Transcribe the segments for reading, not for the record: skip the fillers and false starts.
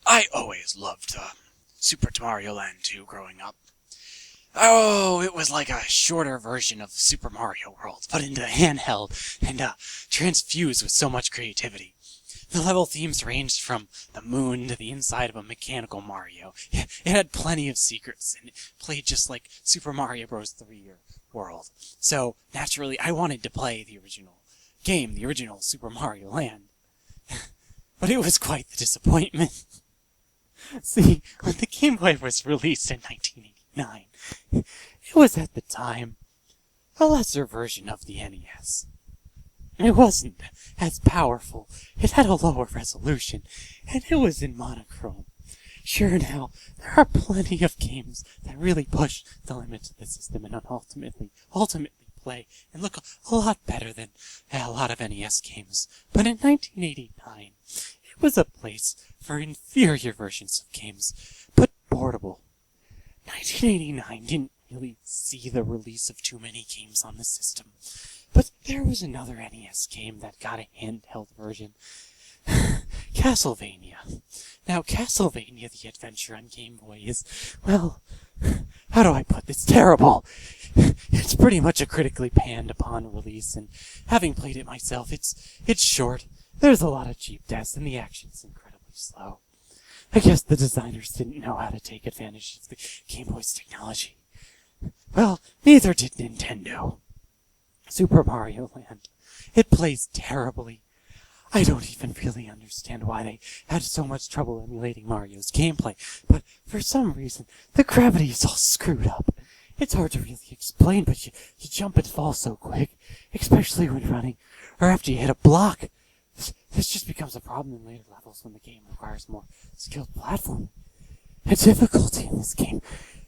I always loved Super Mario Land 2 growing up. Oh, it was like a shorter version of Super Mario World, put into handheld and transfused with so much creativity. The level themes ranged from the moon to the inside of a mechanical Mario. It had plenty of secrets, and it played just like Super Mario Bros. 3 World. So, naturally, I wanted to play the original game, the original Super Mario Land. But it was quite the disappointment. See, when the Game Boy was released in 1989, it was at the time a lesser version of the NES. It wasn't as powerful, it had a lower resolution, and it was in monochrome. Sure now, there are plenty of games that really push the limits of the system and ultimately play and look a lot better than a lot of NES games. But in 1989, it was a place for inferior versions of games, but portable. 1989 didn't really see the release of too many games on the system, but there was another NES game that got a handheld version. Castlevania. Now, Castlevania the Adventure on Game Boy is, well, how do I put this? Terrible! It's pretty much a critically panned upon release, and having played it myself, it's short. There's a lot of cheap deaths, and the action's incredibly slow. I guess the designers didn't know how to take advantage of the Game Boy's technology. Well, neither did Nintendo. Super Mario Land. It plays terribly. I don't even really understand why they had so much trouble emulating Mario's gameplay, but for some reason, the gravity is all screwed up. It's hard to really explain, but you jump and fall so quick, especially when running, or after you hit a block. This just becomes a problem in later levels when the game requires more skilled platforming. The difficulty in this game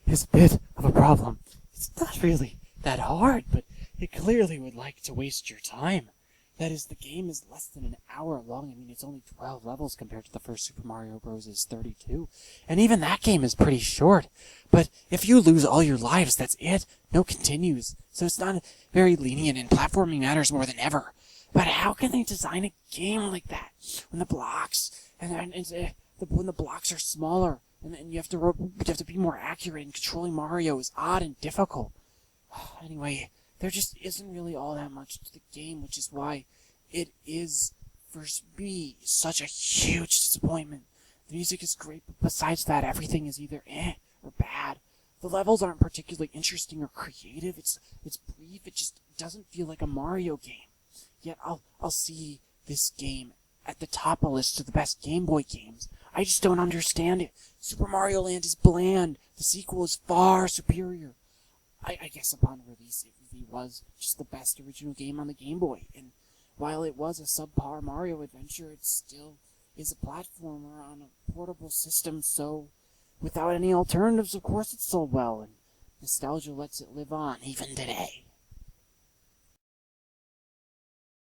is a bit of a problem. It's not really that hard, but it clearly would like to waste your time. That is, the game is less than an hour long. I mean, it's only 12 levels compared to the first Super Mario Bros. 32. And even that game is pretty short. But if you lose all your lives, that's it. No continues. So it's not very lenient, and platforming matters more than ever. But how can they design a game like that when the blocks when the blocks are smaller and you have to be more accurate, and controlling Mario is odd and difficult? Anyway, there just isn't really all that much to the game, which is why it is, for me, such a huge disappointment. The music is great, but besides that, everything is either or bad. The levels aren't particularly interesting or creative. It's brief. It just doesn't feel like a Mario game. Yet I'll see this game at the top of a list of the best Game Boy games. I just don't understand it. Super Mario Land is bland. The sequel is far superior. I guess upon release it really was just the best original game on the Game Boy, and while it was a subpar Mario adventure, it still is a platformer on a portable system, so without any alternatives, of course it sold well, and nostalgia lets it live on even today.